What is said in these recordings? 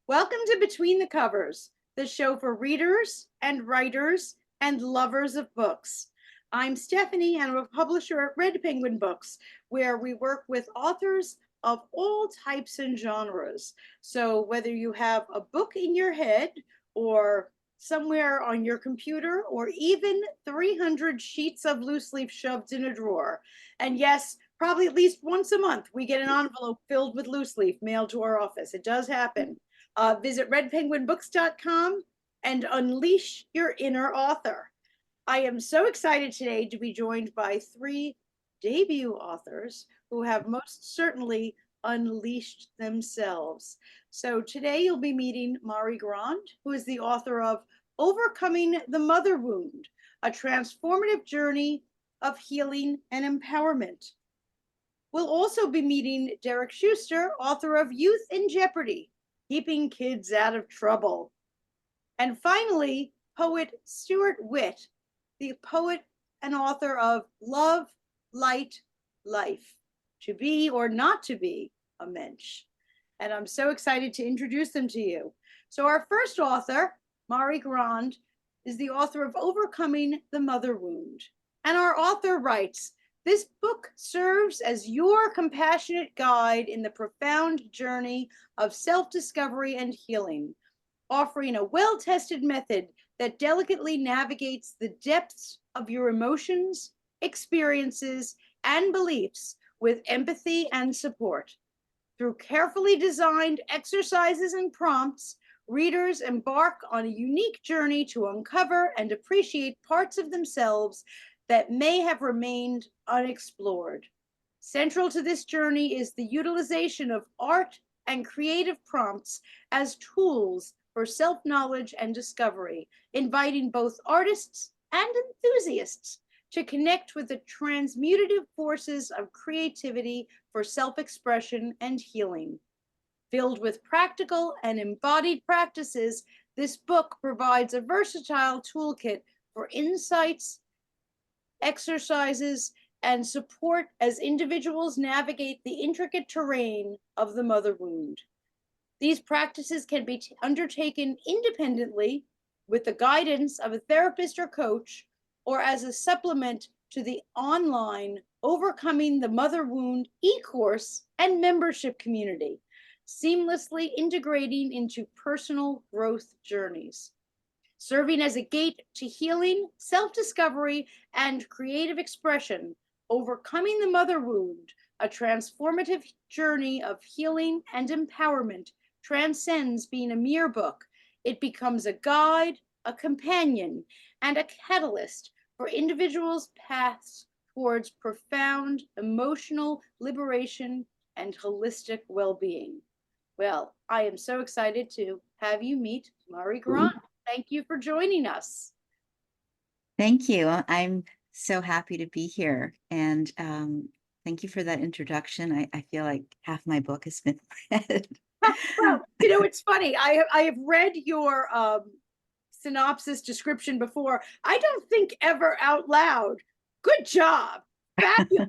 Welcome to Between the Covers, the show for readers and writers and lovers of books. I'm Stephanie, and I'm a publisher at Red Penguin Books, where we work with authors of all types and genres. So, whether you have a book in your head or somewhere on your computer, or even 300 sheets of loose leaf shoved in a drawer. And yes, probably at least once a month, we get an envelope filled with loose leaf mailed to our office. It does happen. Visit redpenguinbooks.com and unleash your inner author. I am so excited today to be joined by three debut authors who have most certainly unleashed themselves. So today you'll be meeting Mari Grande, who is the author of Overcoming the Mother Wound, a transformative journey of healing and empowerment. We'll also be meeting Derek Schuster, author of Youth in Jeopardy, Keeping Kids Out of Trouble. And finally, poet Stuart Witt, the poet and author of Love, Light, Life, To Be or Not to Be a Mensch. And I'm so excited to introduce them to you. So our first author, Mari Grande, is the author of Overcoming the Mother Wound. And our author writes, this book serves as your compassionate guide in the profound journey of self-discovery and healing, offering a well-tested method that delicately navigates the depths of your emotions, experiences, and beliefs with empathy and support. Through carefully designed exercises and prompts, readers embark on a unique journey to uncover and appreciate parts of themselves that may have remained unexplored. Central to this journey is the utilization of art and creative prompts as tools for self-knowledge and discovery, inviting both artists and enthusiasts to connect with the transmutative forces of creativity for self-expression and healing. Filled with practical and embodied practices, this book provides a versatile toolkit for insights, exercises, and support as individuals navigate the intricate terrain of the mother wound. These practices can be undertaken independently with the guidance of a therapist or coach, or as a supplement to the online Overcoming the Mother Wound e-course and membership community, seamlessly integrating into personal growth journeys. Serving as a gate to healing, self-discovery, and creative expression, Overcoming the Mother Wound, a transformative journey of healing and empowerment, transcends being a mere book. It becomes a guide, a companion, and a catalyst for individuals' paths towards profound emotional liberation and holistic well-being. Well, I am so excited to have you meet Mari Grande. Thank you for joining us. Thank you. I'm so happy to be here. And thank you for that introduction. I feel like half my book has been read. Well, it's funny. I have read your synopsis description before. I don't think ever out loud. Good job. Fabulous.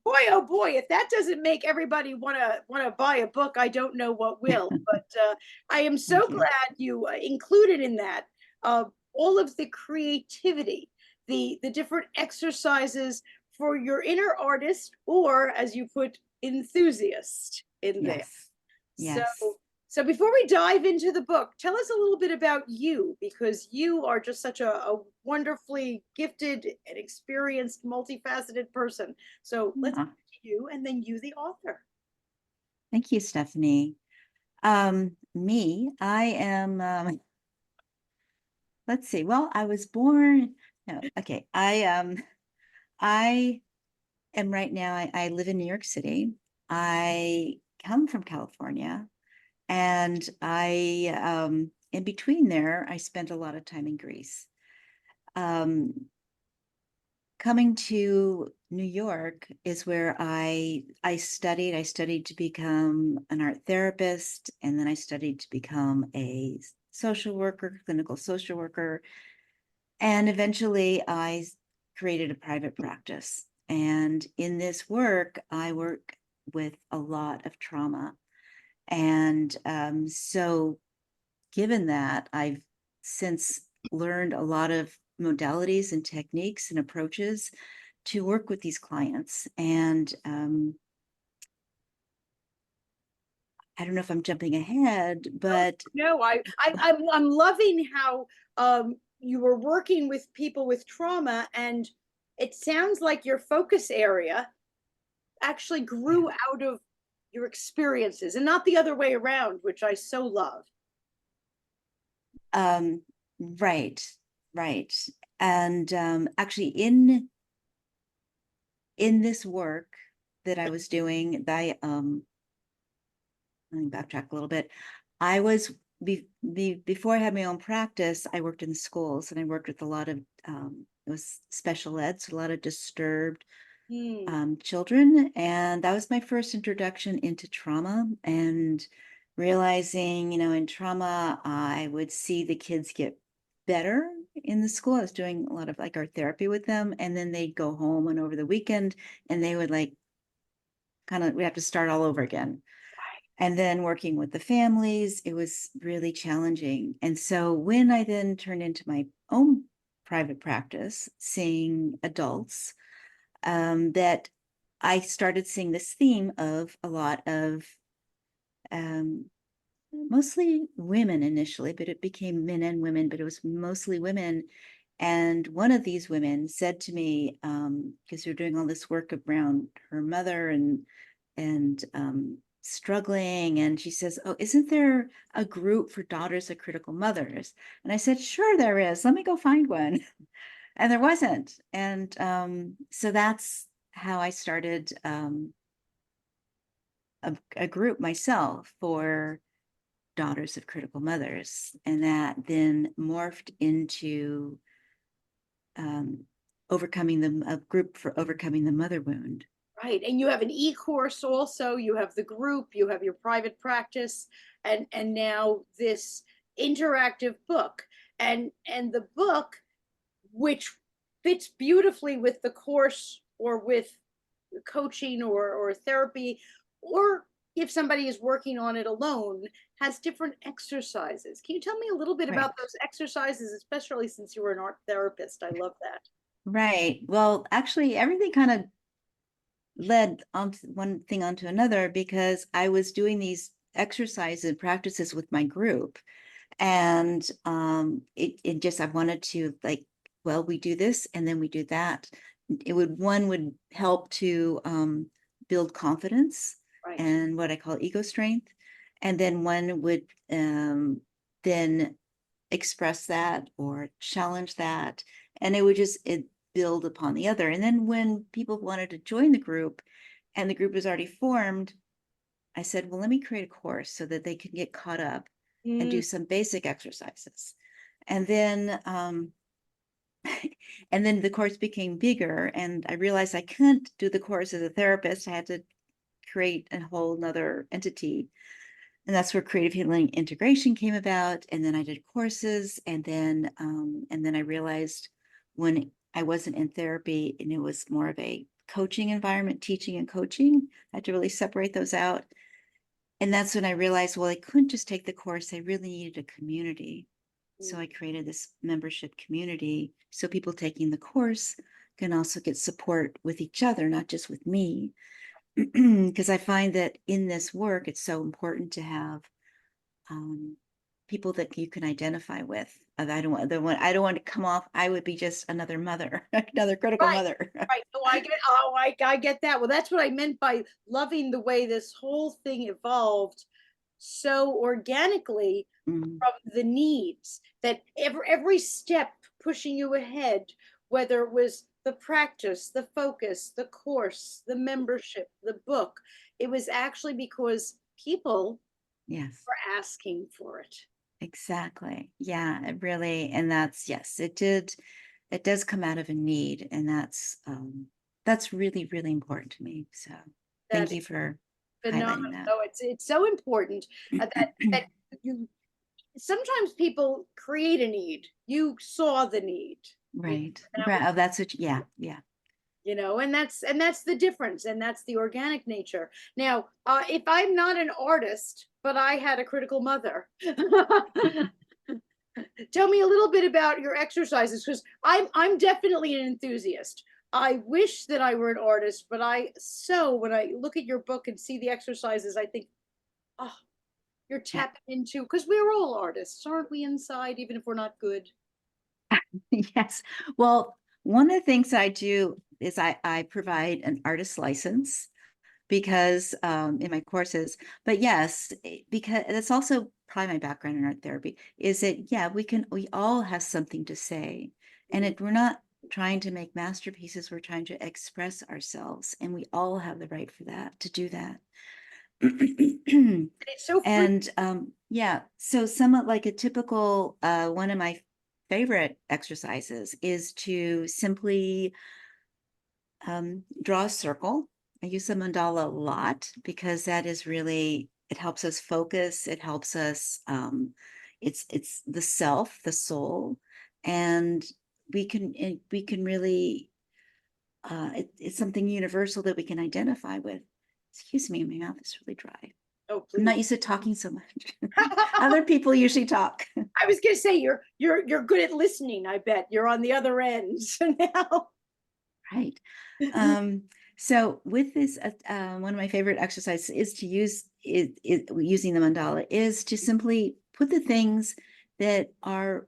Boy, oh boy, if that doesn't make everybody want to buy a book, I don't know what will. But I am so glad you included in that all of the creativity, the different exercises for your inner artist, or as you put, enthusiast in there. Yes. So before we dive into the book, tell us a little bit about you, because you are just such a wonderfully gifted and experienced, multifaceted person. So let's get to you, and then you, the author. Thank you, Stephanie. Me, I am, let's see, well, I was born, no, okay, I am right now, I live in New York City. I come from California. And in between there, I spent a lot of time in Greece. Coming to New York is where I studied. I studied to become an art therapist, and then I studied to become a social worker, clinical social worker. And eventually I created a private practice. And in this work, I work with a lot of trauma. And so given that, I've since learned a lot of modalities and techniques and approaches to work with these clients. And I don't know if I'm jumping ahead, but No, I'm loving how you were working with people with trauma, and it sounds like your focus area actually yeah. grew out of your experiences and not the other way around, which I so love. Right, right. And actually in this work that I was doing, let me backtrack a little bit. I was before I had my own practice, I worked in the schools and I worked with a lot of it was special ed, so a lot of disturbed Hmm. children. And that was my first introduction into trauma and realizing, in trauma, I would see the kids get better in the school. I was doing a lot of like art therapy with them, and then they'd go home and over the weekend and they would like kind of, we have to start all over again. And then working with the families, it was really challenging. And so when I then turned into my own private practice, seeing adults, that I started seeing this theme of a lot of um, mostly women initially, but it became men and women, but it was mostly women. And one of these women said to me, because we are doing all this work around her mother and struggling, and she says, "Oh, isn't there a group for daughters of critical mothers?" And I said, "Sure, there is. Let me go find one." And there wasn't. And so that's how I started a group myself for daughters of critical mothers. And that then morphed into um, overcoming a group for overcoming the mother wound. Right. And you have an e-course also, you have the group, you have your private practice, and now this interactive book. And the book, which fits beautifully with the course or with coaching or therapy, or if somebody is working on it alone, has different exercises. Can you tell me a little bit about Right. those exercises, especially since you were an art therapist? I love that. Right. Well, actually, everything kind of led on one thing onto another because I was doing these exercises and practices with my group. And it just, I wanted to like, well, we do this and then we do that. One would help to build confidence Right. and what I call ego strength. And then one would then express that or challenge that. And it would just build upon the other. And then when people wanted to join the group and the group was already formed, I said, well, let me create a course so that they can get caught up and Mm, do some basic exercises. And then and then the course became bigger and I realized I couldn't do the course as a therapist. I had to create a whole nother entity. And that's where creative healing integration came about. And then I did courses, and then I realized when I wasn't in therapy and it was more of a coaching environment, teaching and coaching, I had to really separate those out. And that's when I realized, well, I couldn't just take the course. I really needed a community. So mm. I created this membership community so people taking the course can also get support with each other, not just with me. Because I find that in this work, it's so important to have people that you can identify with. I don't want to come off. I would be just another mother, another critical Right. mother. Right. I get that. Well, that's what I meant by loving the way this whole thing evolved so organically Mm, from the needs, that every step pushing you ahead, whether it was the practice, the focus, the course, the membership, the book, it was actually because people yes. were asking for it. Exactly. Yeah, it really, and that's, yes, it does come out of a need, and that's really, really important to me. So That thank is you for phenomenal. highlighting that. No, it's so important that you sometimes people create a need. You saw the need. You Right. that Right. was, Oh, that's what, yeah, yeah. and that's the difference, and that's the organic nature. Now, if I'm not an artist, but I had a critical mother. Tell me a little bit about your exercises, because I'm definitely an enthusiast. I wish that I were an artist, but when I look at your book and see the exercises, I think, oh, you're Yeah. tapping into, because we're all artists, aren't we, inside, even if we're not good? Yes. Well, one of the things I do is I provide an artist license because in my courses, but yes, because that's also probably my background in art therapy, is that, yeah, we all have something to say. And Mhm. we're not trying to make masterpieces, we're trying to express ourselves. And we all have the right for that, to do that. And it's so free. And yeah, so somewhat like a typical one of my favorite exercises is to simply draw a circle. I use the mandala a lot because that is really, it helps us focus. It helps us, it's the self, the soul, and we can really, it's something universal that we can identify with. Excuse me, my mouth is really dry. Oh, I'm not please. used to talking so much. Other people usually talk. I was gonna say you're good at listening. I bet you're on the other end now. Right. Um, so with this, one of my favorite exercises is to use using the mandala is to simply put the things that are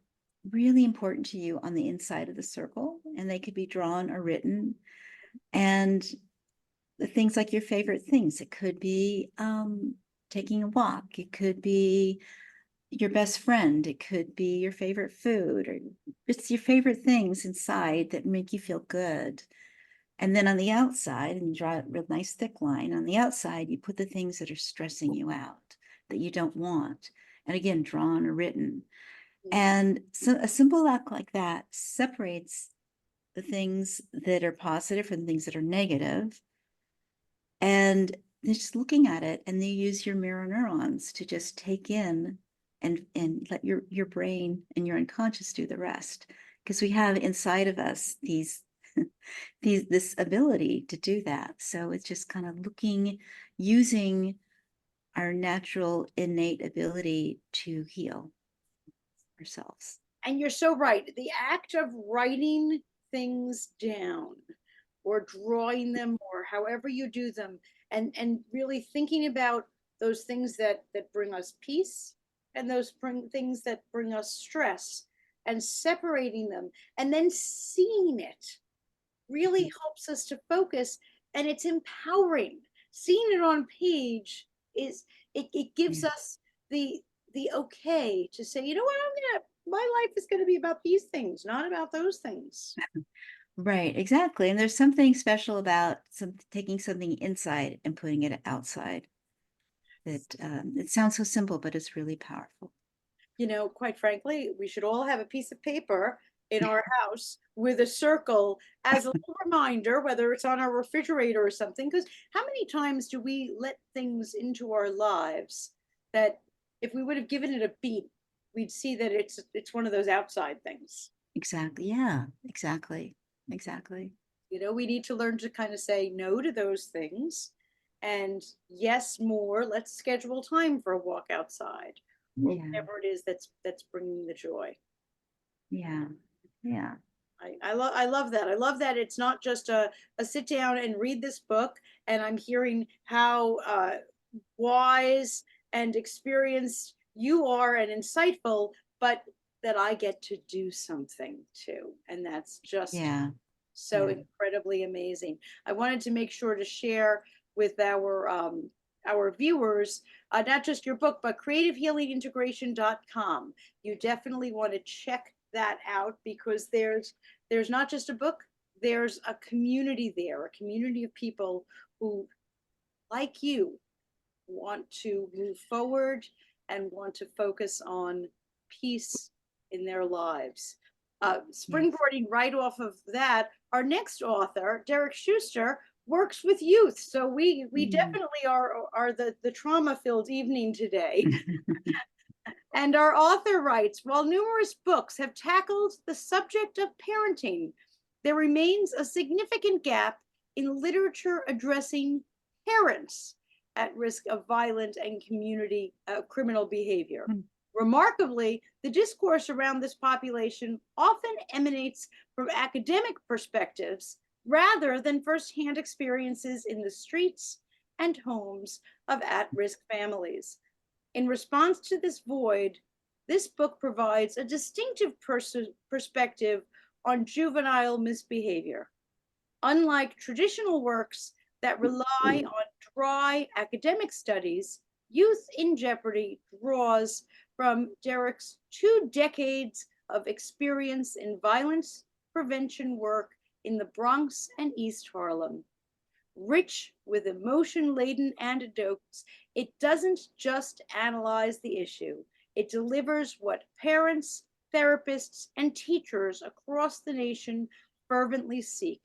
really important to you on the inside of the circle, and they could be drawn or written. And the things like your favorite things, it could be taking a walk, it could be your best friend, it could be your favorite food, or it's your favorite things inside that make you feel good. And then on the outside, and you draw a real nice thick line, on the outside, you put the things that are stressing you out, that you don't want. And again, drawn or written. And so a simple act like that separates the things that are positive from the things that are negative. And just looking at it, and you use your mirror neurons to just take in and let your brain and your unconscious do the rest. Because we have inside of us this ability to do that. So it's just kind of using our natural innate ability to heal ourselves. And you're so right. The act of writing things down or drawing them or however you do them, and really thinking about those things that bring us peace, and things that bring us stress, and separating them, and then seeing it really helps us to focus, and it's empowering. Seeing it on page is, it gives Yeah. us the okay to say, you know what, my life is going to be about these things, not about those things. Right, exactly. And there's something special about taking something inside and putting it outside. That it sounds so simple, but it's really powerful. Quite frankly, we should all have a piece of paper in our house with a circle as a little reminder, whether it's on our refrigerator or something. Because how many times do we let things into our lives that, if we would have given it a beat, we'd see that it's one of those outside things. Exactly. Yeah, exactly. Exactly. We need to learn to kind of say no to those things, and yes more. Let's schedule time for a walk outside, or Yeah. whatever it is that's bringing the joy. Yeah. Yeah. I love that. I love that it's not just a sit down and read this book, and I'm hearing how wise and experienced you are and insightful, but that I get to do something too. And that's just Yeah. so Yeah. incredibly amazing. I wanted to make sure to share with our viewers, not just your book, but creativehealingintegration.com. You definitely want to check that out, because there's not just a book, there's a community there, a community of people who, like you, want to move forward and want to focus on peace in their lives. Yes. Springboarding right off of that, our next author, Derek Schuster, works with youth. So we Mm. definitely are the trauma filled evening today. And our author writes, while numerous books have tackled the subject of parenting, there remains a significant gap in literature addressing parents. at risk of violent and community criminal behavior. Mm. Remarkably, the discourse around this population often emanates from academic perspectives rather than firsthand experiences in the streets and homes of at risk families. In response to this void, this book provides a distinctive perspective on juvenile misbehavior. Unlike traditional works that rely on dry academic studies, Youth in Jeopardy draws from Derek's 2 decades of experience in violence prevention work in the Bronx and East Harlem. Rich with emotion laden anecdotes, it doesn't just analyze the issue, it delivers what parents, therapists, and teachers across the nation fervently seek: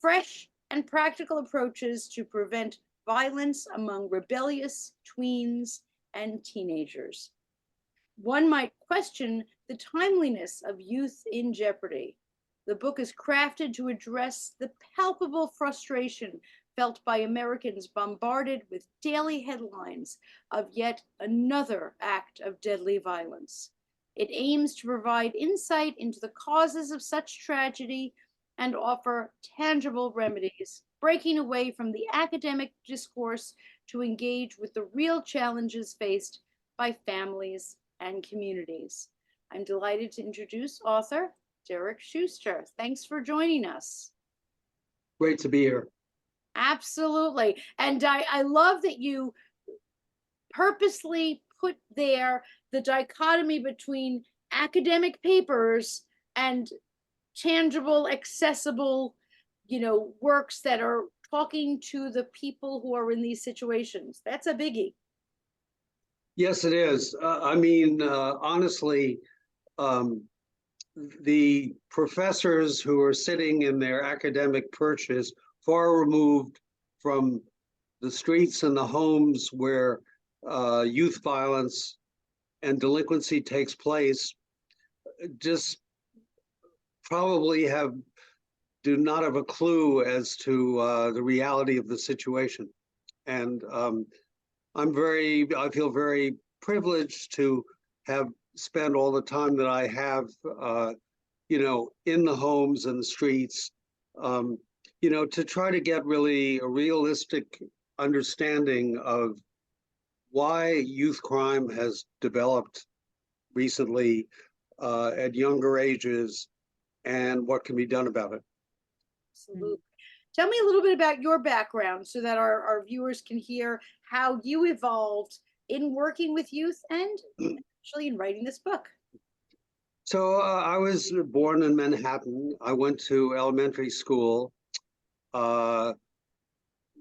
fresh and practical approaches to prevent violence among rebellious tweens and teenagers. One might question the timeliness of Youth in Jeopardy. The book is crafted to address the palpable frustration felt by Americans bombarded with daily headlines of yet another act of deadly violence. It aims to provide insight into the causes of such tragedy and offer tangible remedies, breaking away from the academic discourse to engage with the real challenges faced by families and communities. I'm delighted to introduce author Derek Schuster. Thanks for joining us. Great to be here. Absolutely. And I love that you purposely put there the dichotomy between academic papers and tangible, accessible, works that are talking to the people who are in these situations. That's a biggie. Yes, it is. Honestly, the professors who are sitting in their academic perches, far removed from the streets and the homes where youth violence and delinquency takes place, just probably do not have a clue as to the reality of the situation. And I feel very privileged to have spent all the time that I have, in the homes and the streets, to try to get really a realistic understanding of why youth crime has developed recently at younger ages and what can be done about it. Absolutely. Tell me a little bit about your background so that our viewers can hear how you evolved in working with youth and actually in writing this book. So I was born in Manhattan. I went to elementary school at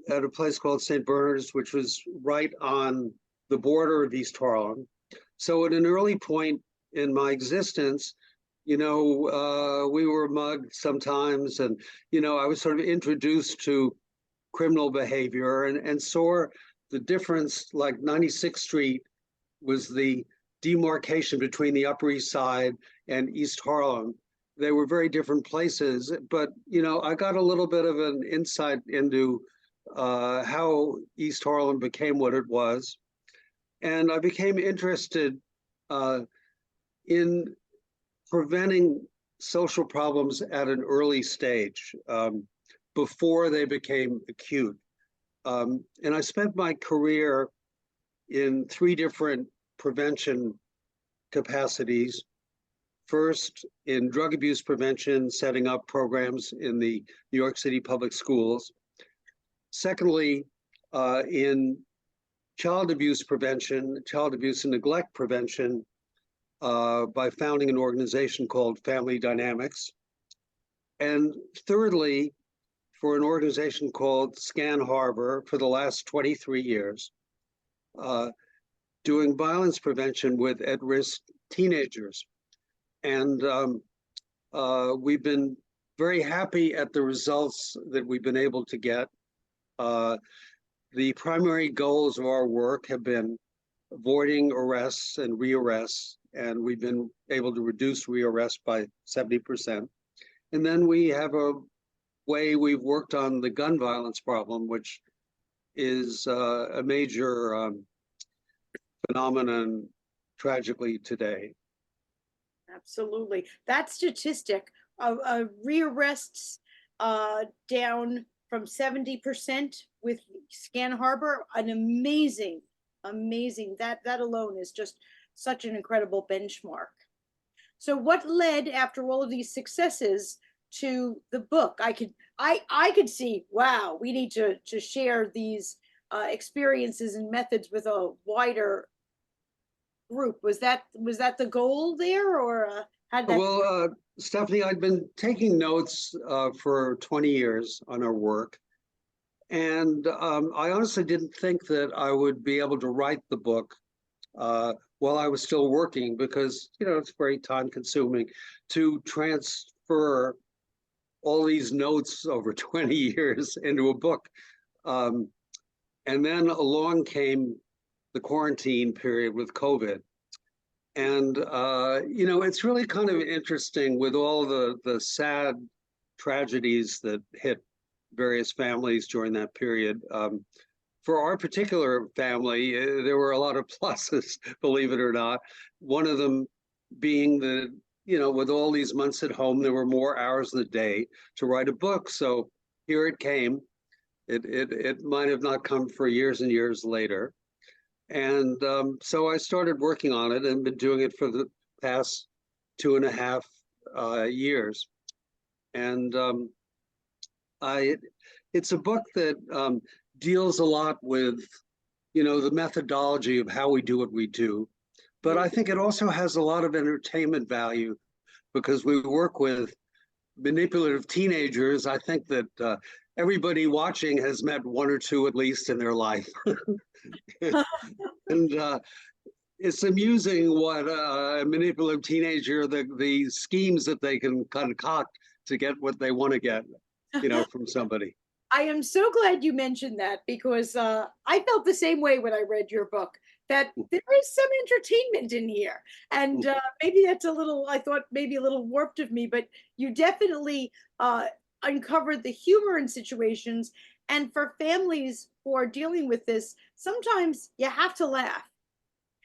a place called St. Bernard's, which was right on the border of East Harlem. So at an early point in my existence, we were mugged sometimes, and I was sort of introduced to criminal behavior and saw the difference. Like 96th Street was the demarcation between the Upper East Side and East Harlem. They were very different places, but I got a little bit of an insight into how East Harlem became what it was, and I became interested in preventing social problems at an early stage, before they became acute. And I spent my career in 3 different prevention capacities. First, in drug abuse prevention, setting up programs in the New York City public schools. Secondly, in child abuse prevention, child abuse and neglect prevention, by founding an organization called Family Dynamics. And thirdly, for an organization called Scan Harbor for the last 23 years, doing violence prevention with at-risk teenagers. And we've been very happy at the results that we've been able to get. The primary goals of our work have been avoiding arrests and rearrests, and we've been able to reduce rearrests by 70%. And then we have a way we've worked on the gun violence problem, which is a major phenomenon tragically today. Absolutely. That statistic of rearrests down from 70% with Scan Harbor, an amazing, that alone is just such an incredible benchmark. So what led after all of these successes to the book? I could see, wow, we need to share these experiences and methods with a wider group. Was that the goal there, or had that? Well, Stephanie, I'd been taking notes for 20 years on our work. And I honestly didn't think that I would be able to write the book while I was still working, because, it's very time consuming to transfer all these notes over 20 years into a book. And then along came the quarantine period with COVID. And, it's really kind of interesting with all the sad tragedies that hit various families during that period. For our particular family, there were a lot of pluses, believe it or not. One of them being that, with all these months at home, there were more hours in the day to write a book. So here it came. It might have not come for years and years later. And so I started working on it and been doing it for the past 2.5 years. And it's a book that deals a lot with, the methodology of how we do what we do. But I think it also has a lot of entertainment value because we work with manipulative teenagers. I think that everybody watching has met one or two at least in their life. And it's amusing what a manipulative teenager, the schemes that they can concoct to get what they want to get, from somebody. I am so glad you mentioned that, because I felt the same way when I read your book, that there is some entertainment in here. And maybe that's I thought maybe a little warped of me, but you definitely uncovered the humor in situations. And for families who are dealing with this, sometimes you have to laugh.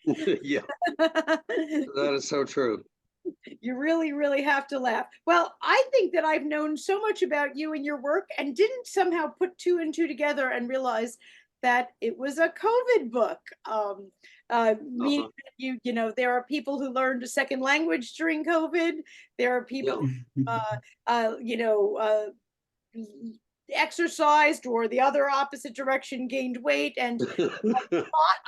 Yeah, that is so true. You really, really have to laugh. Well, I think that I've known so much about you and your work and didn't somehow put two and two together and realize that it was a COVID book. Meaning that there are people who learned a second language during COVID. There are people, exercised, or the other opposite direction, gained weight, and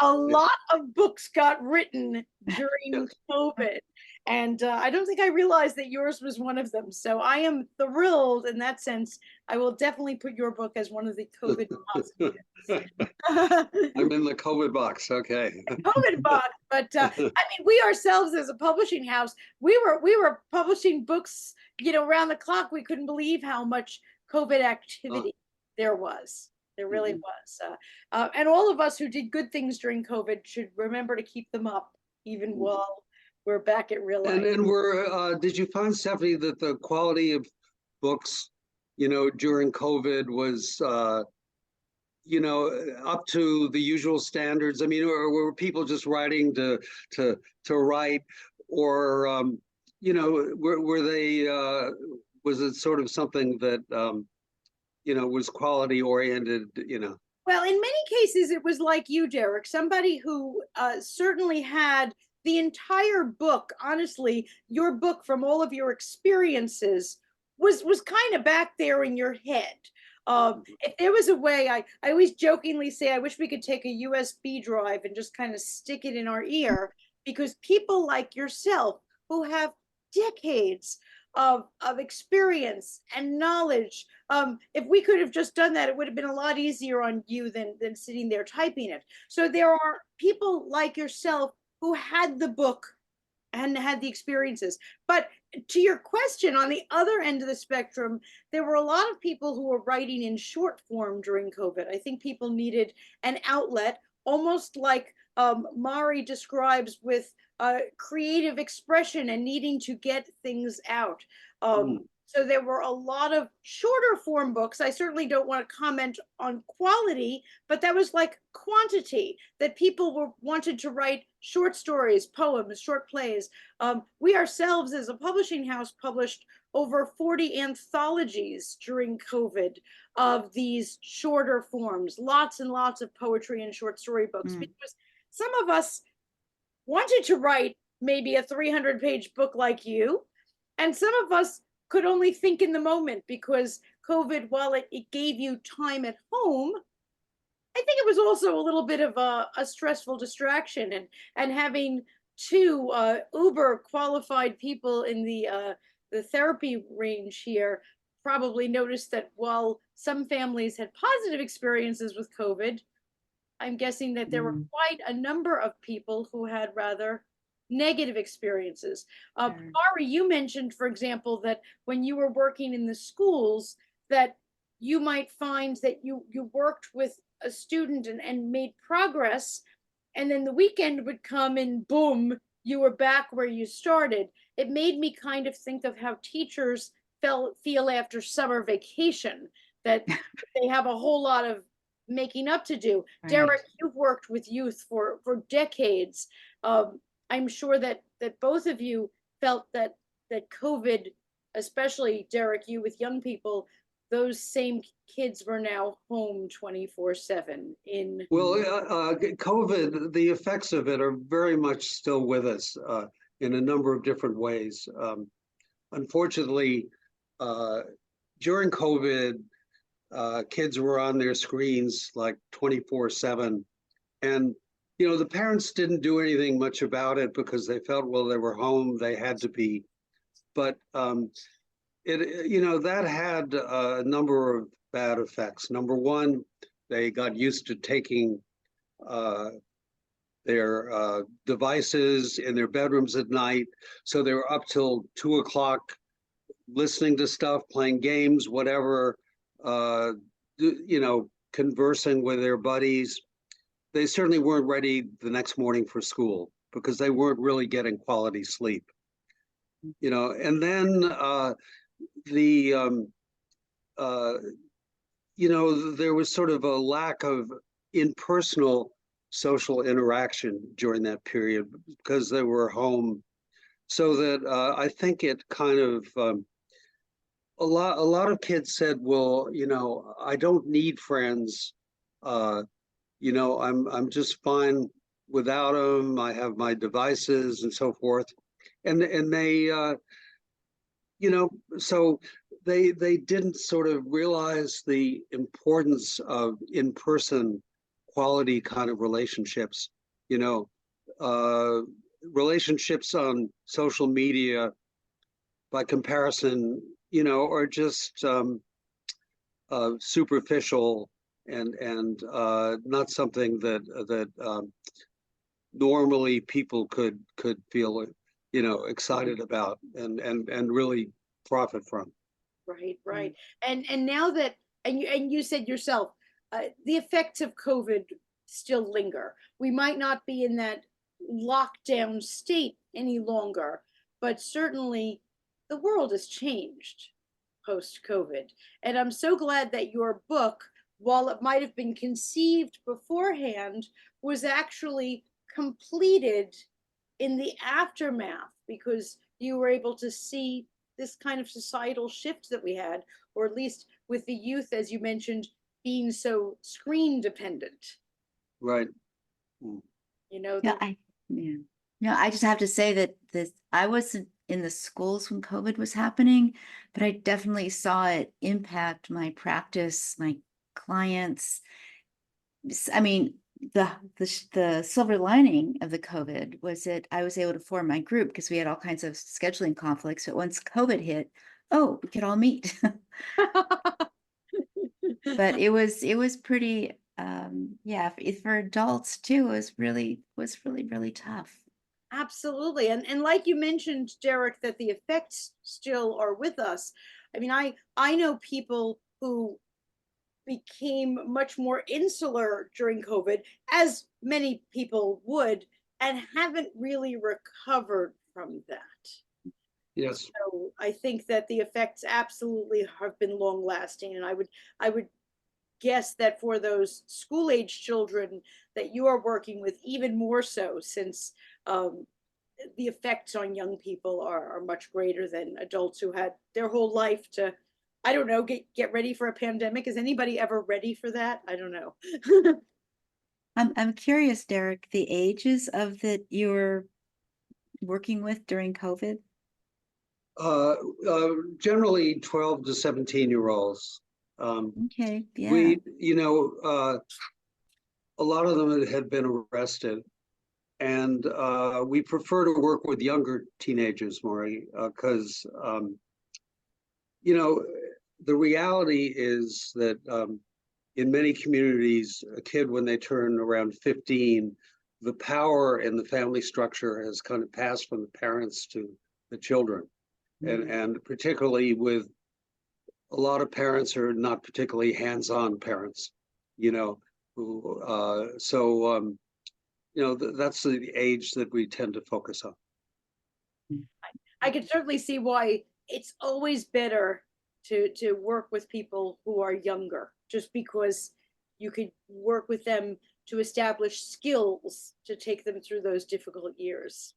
a lot of books got written during COVID. And I don't think I realized that yours was one of them. So I am thrilled in that sense. I will definitely put your book as one of the COVID positives. I'm in the COVID box. Okay. COVID box, but we ourselves as a publishing house, we were publishing books, around the clock. We couldn't believe how much COVID activity there was. There really was. And all of us who did good things during COVID should remember to keep them up, even while we're back at real life. And did you find, Stephanie, that the quality of books, during COVID was, up to the usual standards? I mean, or were people just writing to write, or, were they, was it sort of something that, was quality oriented, Well, in many cases, it was like you, Derek, somebody who certainly had the entire book. Honestly, your book, from all of your experiences, was kind of back there in your head. If there was a way, I always jokingly say, I wish we could take a USB drive and just kind of stick it in our ear, because people like yourself who have decades of experience and knowledge, if we could have just done that, it would have been a lot easier on you than sitting there typing it. So there are people like yourself who had the book and had the experiences. But to your question, on the other end of the spectrum, there were a lot of people who were writing in short form during COVID. I think people needed an outlet, almost like Mari describes, with creative expression and needing to get things out. So there were a lot of shorter form books. I certainly don't want to comment on quality, but that was like quantity, that people were wanted to write short stories, poems, short plays. We ourselves, as a publishing house, published over 40 anthologies during COVID of these shorter forms, lots and lots of poetry and short story books, Mm. because some of us wanted to write maybe a 300-page book like you, and some of us could only think in the moment because COVID, while it gave you time at home, I think it was also a little bit of a stressful distraction. And having two uber qualified people in the therapy range here probably noticed that while some families had positive experiences with COVID, I'm guessing that there were Mm. quite a number of people who had rather negative experiences. Sure. Ari, you mentioned, for example, that when you were working in the schools, that you might find that you worked with a student and made progress, and then the weekend would come and boom, you were back where you started. It made me kind of think of how teachers feel after summer vacation, that they have a whole lot of making up to do. Right. Derek, you've worked with youth for decades. I'm sure that both of you felt that COVID, especially Derek, you with young people, those same kids were now home 24/7 in. Well, COVID, the effects of it are very much still with us in a number of different ways. Unfortunately, uh, during COVID, kids were on their screens like 24/7. And, the parents didn't do anything much about it because they felt, well, they were home, they had to be. But that had a number of bad effects. Number one, they got used to taking uh, their devices in their bedrooms at night. So they were up till 2 o'clock listening to stuff, playing games, whatever, uh, conversing with their buddies. They certainly weren't ready the next morning for school because they weren't really getting quality sleep. And then the uh, there was sort of a lack of impersonal social interaction during that period because they were home. So that I think it kind of a lot of kids said, well, I don't need friends. I'm just fine without them. I have my devices and so forth, and they so they didn't sort of realize the importance of in-person quality kind of relationships. You know, uh, relationships on social media, by comparison, are just superficial and not something that normally people could feel excited about and really profit from. Right, Mm. right. And now that, and you said yourself, the effects of COVID still linger. We might not be in that lockdown state any longer, but certainly the world has changed post COVID. And I'm so glad that your book, while it might have been conceived beforehand, was actually completed in the aftermath, because you were able to see this kind of societal shift that we had, or at least with the youth, as you mentioned, being so screen dependent. Right. Mm. Yeah, The yeah. No, I just have to say that I wasn't in the schools when COVID was happening, but I definitely saw it impact my practice, my clients. I mean, the silver lining of the COVID was that I was able to form my group because we had all kinds of scheduling conflicts. But once COVID hit, oh, we could all meet. But it was pretty yeah, for adults too, it was really tough. Absolutely. And like you mentioned, Derek, that the effects still are with us. I mean, I know people who became much more insular during COVID, as many people would, and haven't really recovered from that. Yes. So I think that the effects absolutely have been long lasting. And I would guess that for those school age children that you are working with, even more so, since um, the effects on young people are much greater than adults who had their whole life to, I don't know, get ready for a pandemic. Is anybody ever ready for that? I don't know. I'm curious, Derek, the ages of that you were working with during COVID? Uh, Generally 12 to 17-year-olds. Okay, yeah. We, a lot of them had been arrested, and we prefer to work with younger teenagers, Maury, because you know, the reality is that in many communities, a kid, when they turn around 15, the power in the family structure has kind of passed from the parents to the children. And particularly with a lot of parents are not particularly hands-on parents, you know, who, that's the age that we tend to focus on. I can certainly see why it's always better to work with people who are younger, just because you could work with them to establish skills to take them through those difficult years.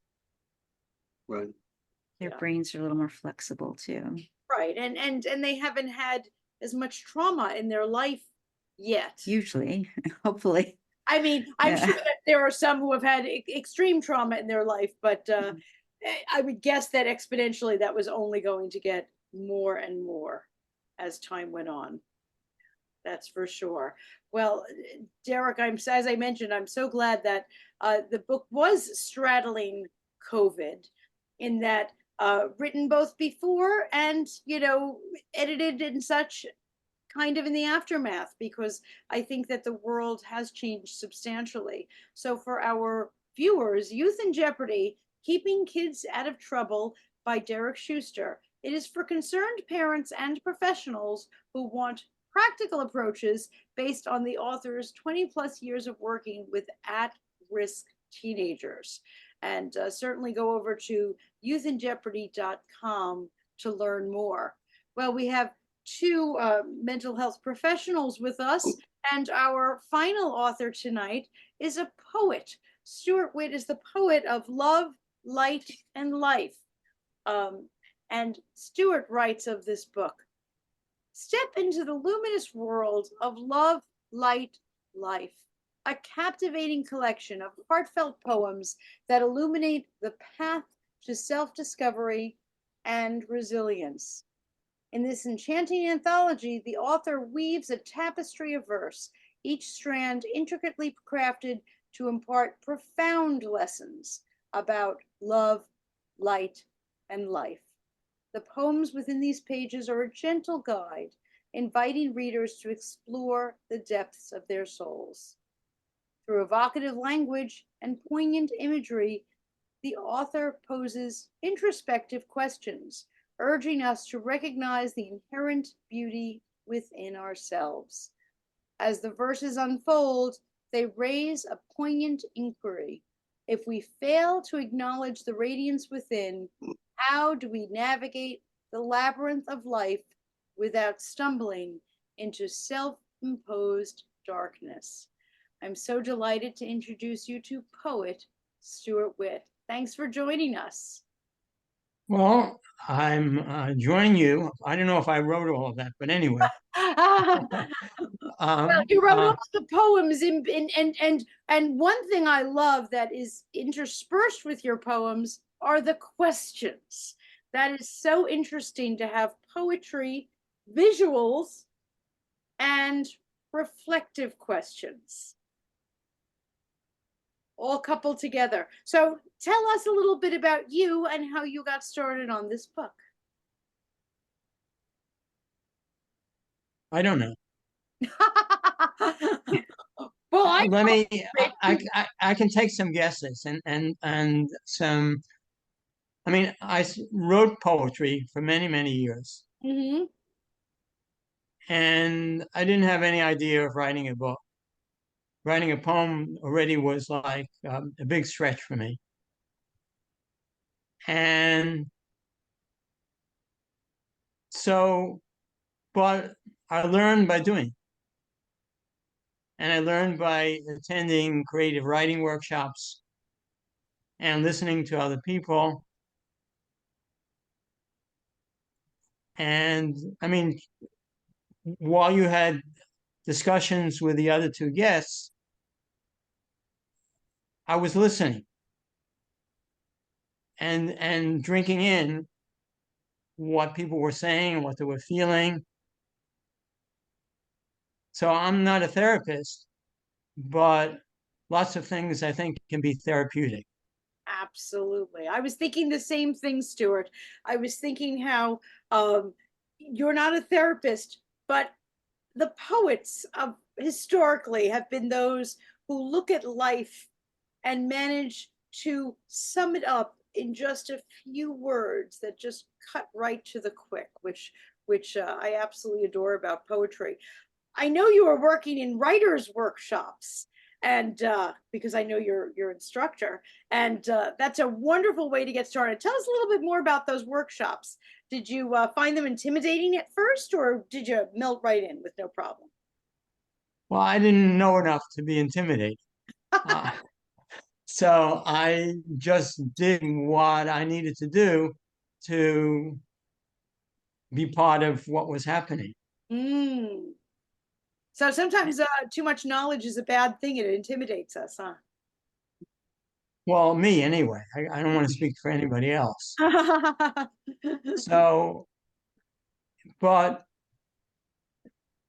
Right. Their Yeah. brains are a little more flexible too. Right. And they haven't had as much trauma in their life yet. Usually, hopefully. I mean, I'm Yeah. sure that there are some who have had extreme trauma in their life, but I would guess that exponentially that was only going to get more and more as time went on. That's for sure. Well, Derek, as I mentioned, I'm so glad that the book was straddling COVID, in that written both before and edited and such, kind of in the aftermath, because I think that the world has changed substantially. So for our viewers, Youth in Jeopardy: Keeping Kids Out of Trouble by Derek Schuster. It is for concerned parents and professionals who want practical approaches based on the author's 20 plus years of working with at-risk teenagers. And certainly go over to youthinjeopardy.com to learn more. Well, we have two mental health professionals with us, and our final author tonight is a poet. Stuart Witt is the poet of Love, Light, and Life. And Stuart writes of this book: step into the luminous world of love, light, life. A captivating collection of heartfelt poems that illuminate the path to self discovery and resilience. In this enchanting anthology, the author weaves a tapestry of verse, each strand intricately crafted to impart profound lessons about love, light, and life. The poems within these pages are a gentle guide, inviting readers to explore the depths of their souls. Through evocative language and poignant imagery, the author poses introspective questions, urging us to recognize the inherent beauty within ourselves. As the verses unfold, they raise a poignant inquiry. If we fail to acknowledge the radiance within, how do we navigate the labyrinth of life without stumbling into self-imposed darkness? I'm so delighted to introduce you to poet Stuart Witt. Thanks for joining us. Well, I'm joining you. I don't know if I wrote all of that, but anyway. Well, you wrote all the poems and one thing I love that is interspersed with your poems are the questions. That is so interesting to have poetry, visuals, and reflective questions all coupled together. So tell us a little bit about you and how you got started on this book. I don't know. Well, I Let me. I can take some guesses and some. I mean, wrote poetry for many years, Mhm. and I didn't have any idea of writing a book. Writing a poem already was like a big stretch for me. And So, but I learned by doing. And I learned by attending creative writing workshops and listening to other people. And I mean, while you had discussions with the other two guests, I was listening and drinking in what people were saying and what they were feeling. So I'm not a therapist, but lots of things I think can be therapeutic. Absolutely. I was thinking the same thing, Stuart. I was thinking how you're not a therapist, but the poets of historically have been those who look at life and manage to sum it up in just a few words that just cut right to the quick, which I absolutely adore about poetry. I know you are working in writers' workshops, and because I know you're your instructor, and that's a wonderful way to get started. Tell us a little bit more about those workshops. Did you find them intimidating at first, or did you melt right in with no problem? Well, I didn't know enough to be intimidated. Uh, so I just did what I needed to do to be part of what was happening. Mm. So sometimes too much knowledge is a bad thing. It intimidates us, huh? Well, me anyway. I don't want to speak for anybody else. So, but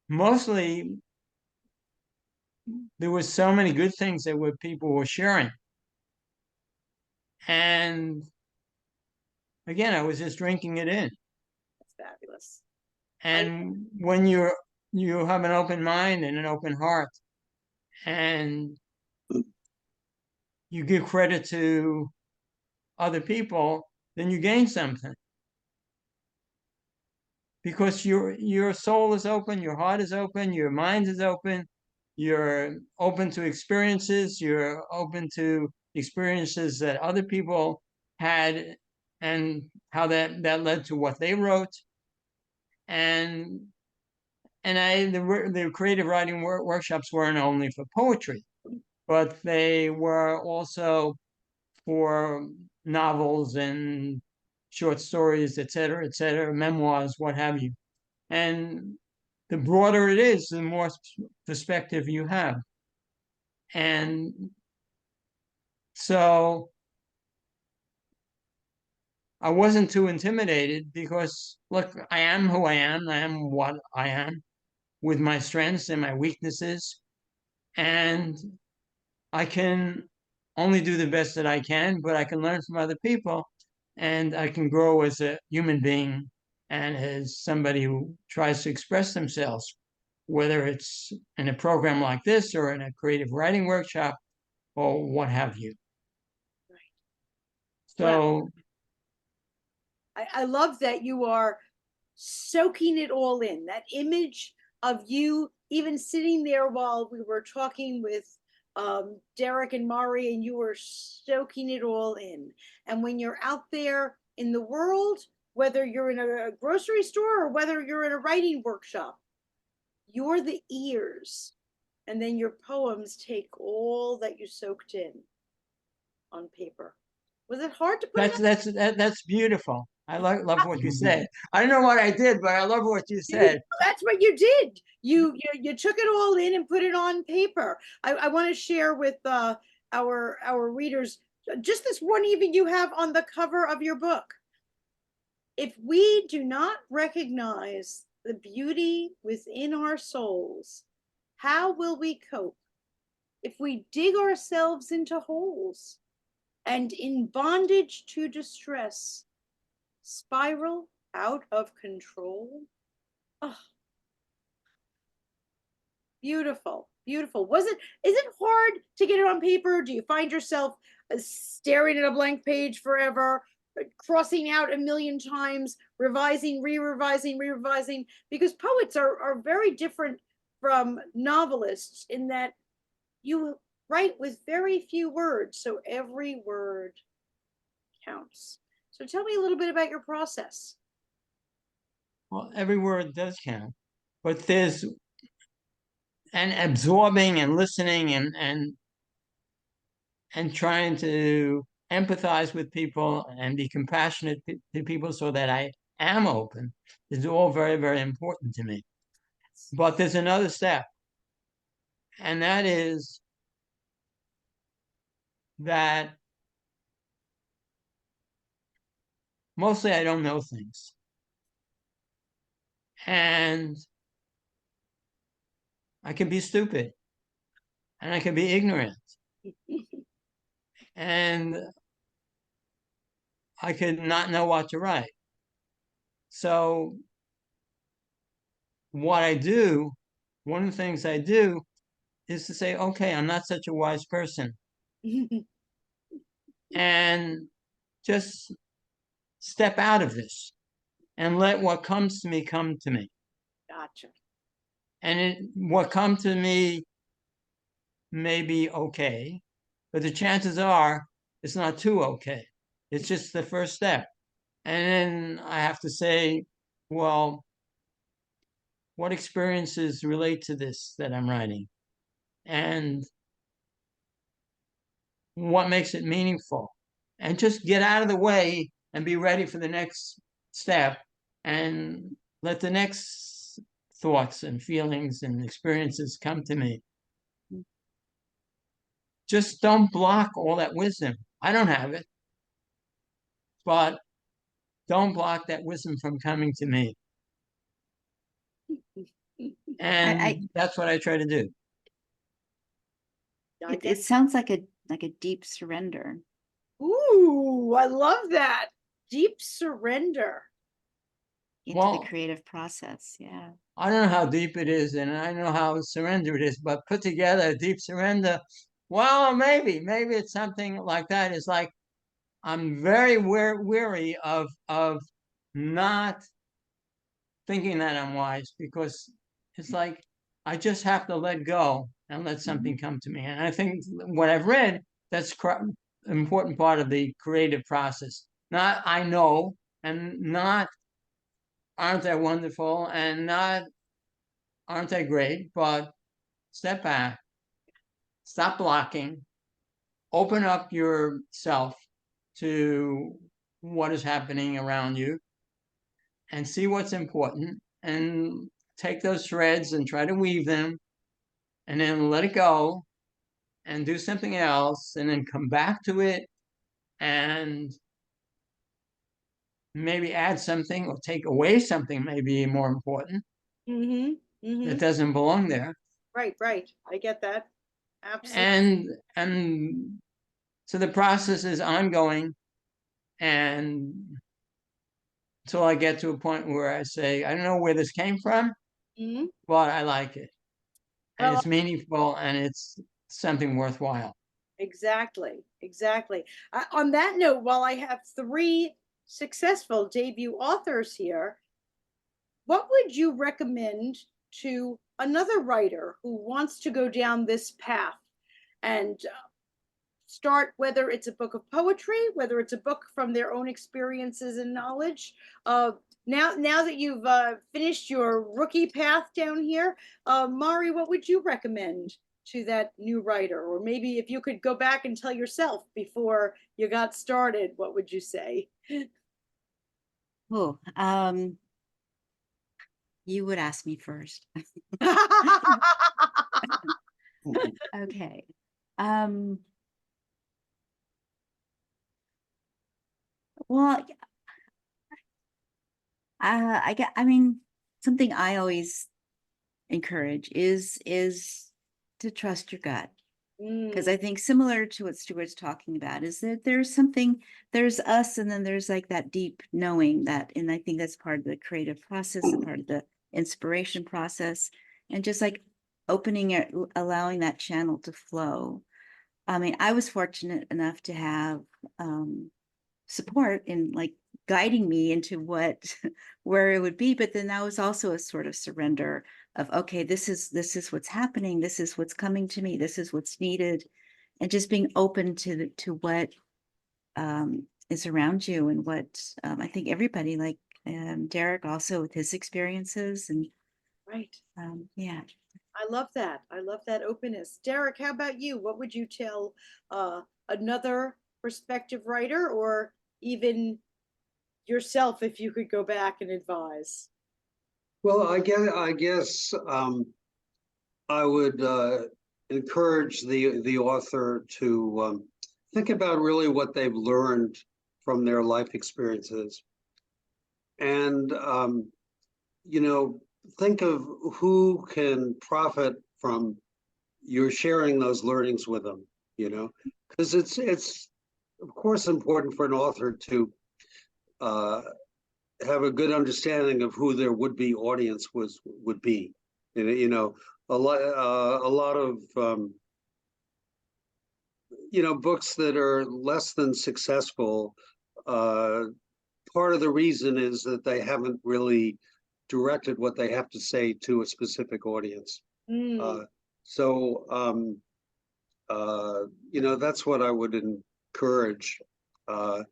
mostly there was so many good things that were people were sharing. And again, I was just drinking it in. That's fabulous. And when you have an open mind and an open heart, and you give credit to other people, then you gain something. Because your soul is open, your heart is open, your mind is open, you're open to experiences, you're open to experiences that other people had and how that led to what they wrote. And the creative writing workshops weren't only for poetry, but they were also for novels and short stories, et cetera, memoirs, what have you. And the broader it is, the more perspective you have. And so I wasn't too intimidated because, look, I am who I am. I am what I am with my strengths and my weaknesses. And I can only do the best that I can, but I can learn from other people and I can grow as a human being and as somebody who tries to express themselves, whether it's in a program like this or in a creative writing workshop or what have you. Well, So, I love that you are soaking it all in. That image of you even sitting there while we were talking with Derek and Mari, and you were soaking it all in. And when you're out there in the world, whether you're in a grocery store or whether you're in a writing workshop, you're the ears. And then your poems take all that you soaked in on paper. Was it hard to put it that's beautiful. I love what you said. I don't know what I did, but I love what you said. That's what you did. You took it all in and put it on paper. I want to share with our readers just this one even you have on the cover of your book. If we do not recognize the beauty within our souls, how will we cope? If we dig ourselves into holes and in bondage to distress, spiral out of control. Oh, beautiful, beautiful. Is it hard to get it on paper? Do you find yourself staring at a blank page forever, crossing out a million times, revising, re-revising, re-revising? Because poets are very different from novelists in that you write with very few words, so every word counts. So tell me a little bit about your process. Well, every word does count, but there's and absorbing and listening and trying to empathize with people and be compassionate to people so that I am open is all very, very important to me. But there's another step, and that is that mostly I don't know things. And I can be stupid and I can be ignorant and I could not know what to write. So what I do, one of the things I do is to say, okay, I'm not such a wise person. And just step out of this and let what comes to me come to me. Gotcha. And what comes to me may be okay, but the chances are it's not too okay. It's just the first step. And then I have to say, well, what experiences relate to this that I'm writing? And what makes it meaningful? And just get out of the way and be ready for the next step and let the next thoughts and feelings and experiences come to me. Just don't block all that wisdom. I don't have it, but don't block that wisdom from coming to me. And that's what I try to do. It sounds like a deep surrender. Ooh, I love that. Deep surrender. Into Well, the creative process. Yeah. I don't know how deep it is, and I know how surrender it is, but put together a deep surrender, well, maybe it's something like that. It's like I'm very weary of not thinking that I'm wise because it's like I just have to let go and let something come to me. And I think what I've read, that's an important part of the creative process. Not I know, and not aren't they wonderful, and not aren't they great, but step back, stop blocking, open up yourself to what is happening around you and see what's important and take those threads and try to weave them and then let it go and do something else and then come back to it and maybe add something or take away something maybe more important that doesn't belong there. Right, right. I get that. Absolutely. And so the process is ongoing and until I get to a point where I say, I don't know where this came from, but I like it. And Well, it's meaningful and it's something worthwhile. exactly, exactly. On that note, while I have three successful debut authors here, what would you recommend to another writer who wants to go down this path and start, whether it's a book of poetry, whether it's a book from their own experiences and knowledge? Now that you've finished your rookie path down here, Mari, what would you recommend to that new writer? Or maybe if you could go back and tell yourself before you got started, what would you say? Oh, you would ask me first. Okay. Well, I mean, something I always encourage is to trust your gut. Because I think similar to what Stuart's talking about is that there's us, and then there's like that deep knowing that, and I think that's part of the creative process and part of the inspiration process, and just like opening it, allowing that channel to flow. I mean, I was fortunate enough to have support in like guiding me into where it would be, but then that was also a sort of surrender of, okay, this is what's happening, this is what's coming to me, this is what's needed, and just being open to what is around you and what I think everybody, like Derek also with his experiences and Right. yeah. I love that. I love that openness. Derek, how about you? What would you tell another prospective writer or even yourself if you could go back and advise? Well, I guess I would encourage the author to think about really what they've learned from their life experiences, and you know, think of who can profit from your sharing those learnings with them. You know, because it's of course important for an author to uh, have a good understanding of who their would-be audience would be. You know, a lot of books that are less than successful. Uh, Part of the reason is that they haven't really directed what they have to say to a specific audience. Mm, Uh, so that's what I would encourage. Uh,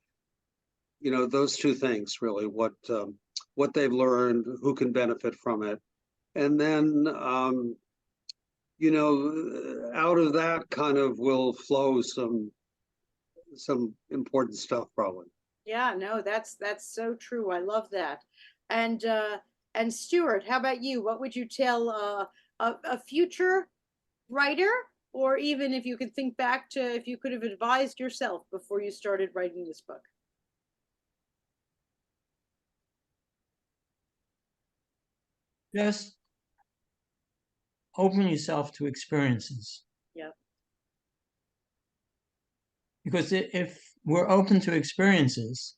those two things really: what they've learned, who can benefit from it, and then out of that kind of will flow some important stuff probably. yeah, no, that's so true. I love that. And and Stuart, how about you? What would you tell a future writer, or even if you could think back to if you could have advised yourself before you started writing this book? Just open yourself to experiences. Yeah. Because if we're open to experiences,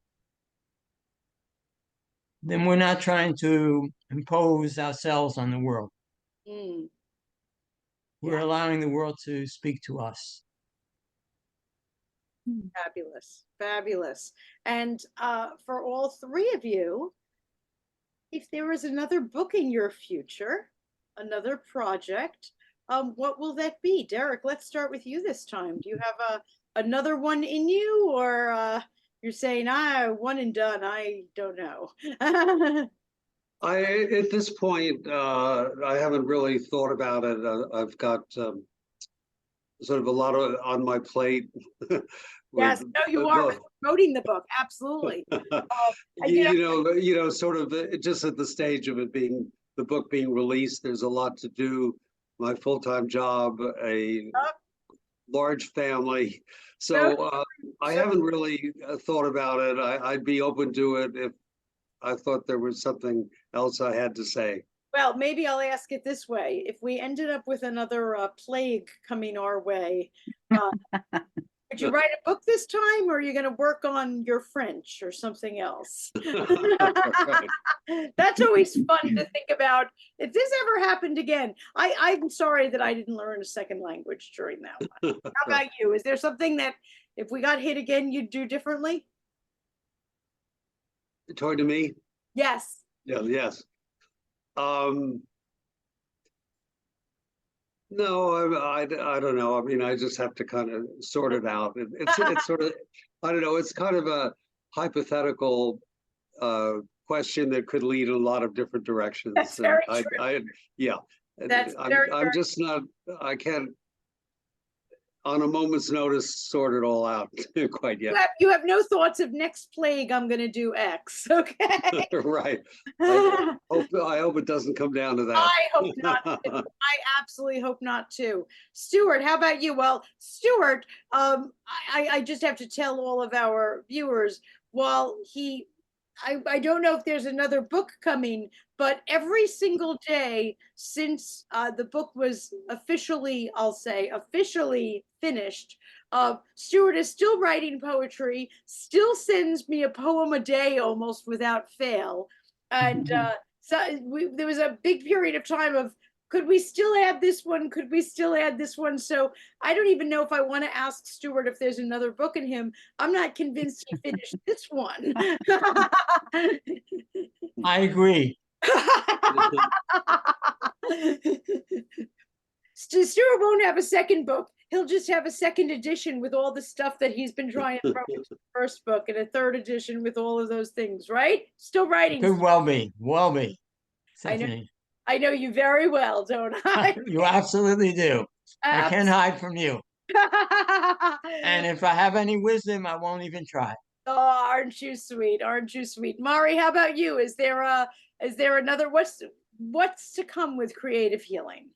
then we're not trying to impose ourselves on the world. Mm, We're yeah. allowing the world to speak to us. Fabulous. Fabulous. And for all three of you, if there was another book in your future, another project, what will that be? Derek, let's start with you this time. Do you have another one in you, or you're saying, one and done? I don't know. I At this point, I haven't really thought about it. I've got sort of a lot on my plate with Yes, no, you are with promoting the book. Absolutely. You know, sort of just at the stage of it being the book being released. There's a lot to do. My full-time job, a large family, so, so I so haven't really thought about it. I'd be open to it if I thought there was something else I had to say. well, maybe I'll ask it this way. If we ended up with another plague coming our way, uh, would you write a book this time, or are you going to work on your French or something else? Right. That's always fun to think about. If this ever happened again, I'm sorry that I didn't learn a second language during that one. How about you? Is there something that if we got hit again, you'd do differently? Talking to me? Yes. Yeah, yes. Um, no, I don't know. I mean, I just have to kind of sort it out. It's sort of, I don't know. It's kind of a hypothetical uh, question that could lead in a lot of different directions. That's And very true. yeah, That's I'm very, I'm very just not. I can't on a moment's notice sort it all out quite yet. you have no thoughts of next plague, I'm gonna do X. Okay. Right. I I hope it doesn't come down to that. hope not. I absolutely hope not too. Stuart, how about you? Well, Stuart, I just have to tell all of our viewers, while I don't know if there's another book coming, but every single day since the book was officially, I'll say, officially finished, Stuart is still writing poetry, still sends me a poem a day almost without fail. And so there was a big period of time of, could we still add this one? Could we still add this one? So I don't even know if I want to ask Stuart if there's another book in him. I'm not convinced he finished this one. I agree. Stuart won't have a second book. he'll just have a second edition with all the stuff that he's been trying to throw into the first book, and a third edition with all of those things, right? Still writing. Could well be, I know, Stephanie. I know you very well, don't I? You absolutely do. I can't hide from you. And if I have any wisdom, I won't even try. Oh, aren't you sweet? Aren't you sweet? Mari, how about you? Is there another what's to come with creative healing?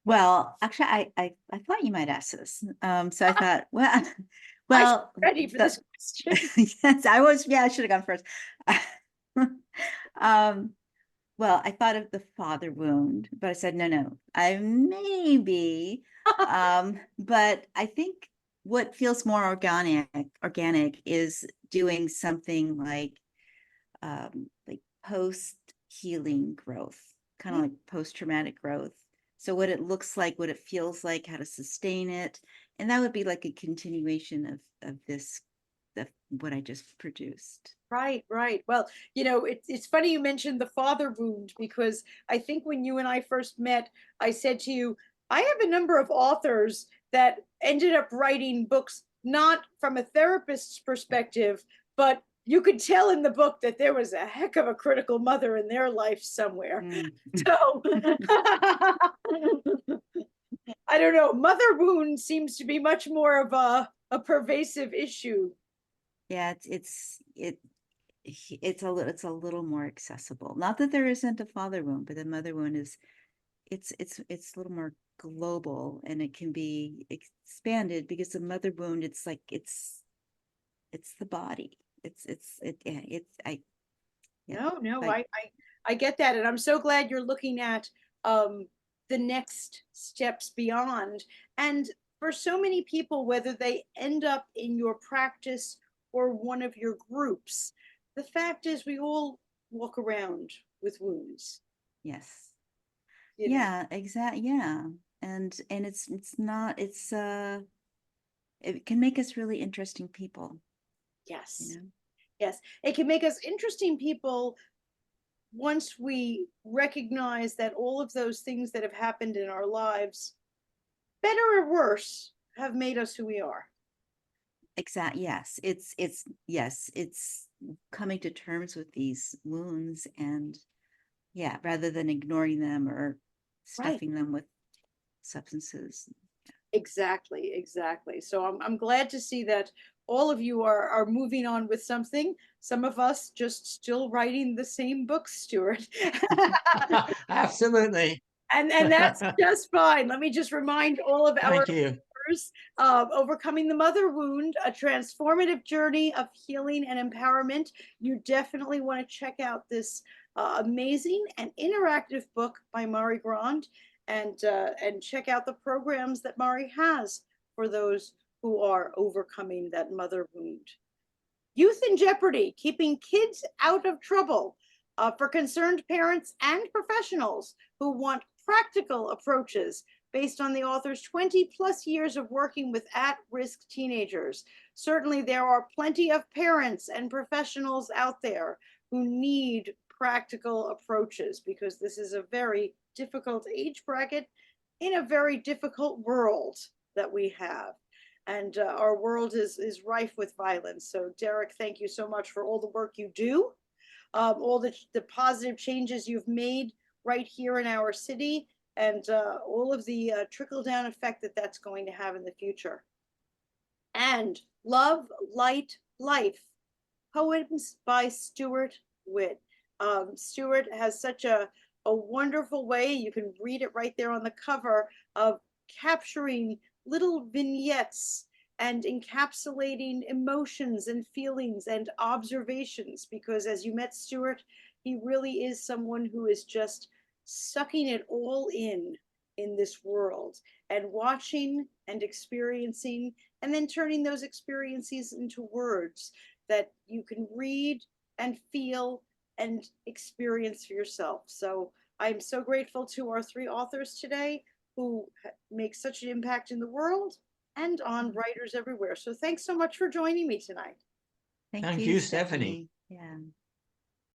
Well, actually, I thought you might ask this. So I thought, well, I should well, be ready for this question. yes, I was. Yeah, I should have gone first. Um, well, I thought of the father wound, but I said, no, I maybe. But I think what feels more organic is doing something like post healing growth, kind of like post-traumatic growth. So what it looks like, what it feels like, how to sustain it. And that would be like a continuation of this, of what I just produced. Right, right. Well, it's funny you mentioned the father wound, because I think when you and I first met, I said to you, I have a number of authors that ended up writing books not from a therapist's perspective, but you could tell in the book that there was a heck of a critical mother in their life somewhere. So I don't know. Mother wound seems to be much more of a pervasive issue. Yeah, it's a little more accessible. Not that there isn't a father wound, but the mother wound is it's a little more global, and it can be expanded, because the mother wound, it's like it's the body. Yeah, No, like I get that, and I'm so glad you're looking at the next steps beyond. And for so many people, whether they end up in your practice or one of your groups, the fact is we all walk around with wounds. yes. You know? Yeah, exactly. Yeah. And it's not it can make us really interesting people, Yes, you know. yes, it can make us interesting people once we recognize that all of those things that have happened in our lives, better or worse, have made us who we are. Exactly. Yes. It's coming to terms with these wounds, and yeah, rather than ignoring them or Right. stuffing them with substances. Exactly, exactly. So I'm glad to see that all of you are moving on with something. Some of us just still writing the same books, Stuart. Absolutely. And that's just fine. Let me just remind all of our Thank you. listeners, Overcoming the Mother Wound, a transformative journey of healing and empowerment. You definitely want to check out this amazing and interactive book by Mari Grande, and check out the programs that Mari has for those who are overcoming that mother wound. Youth in Jeopardy, keeping kids out of trouble, for concerned parents and professionals who want practical approaches based on the author's 20 plus years of working with at-risk teenagers. Certainly there are plenty of parents and professionals out there who need practical approaches, because this is a very difficult age bracket in a very difficult world that we have. And our world is rife with violence. So Derek, thank you so much for all the work you do, all the positive changes you've made right here in our city, and all of the trickle down effect that that's going to have in the future. And Love, Light, Life, poems by Stuart Witt. Stuart has such a wonderful way, you can read it right there on the cover, of capturing little vignettes and encapsulating emotions and feelings and observations. Because as you met Stuart, he really is someone who is just sucking it all in this world, and watching and experiencing, and then turning those experiences into words that you can read and feel and experience for yourself. So I'm so grateful to our three authors today who make such an impact in the world and on writers everywhere. So thanks so much for joining me tonight. Thank Thank you, you, Stephanie. Yeah.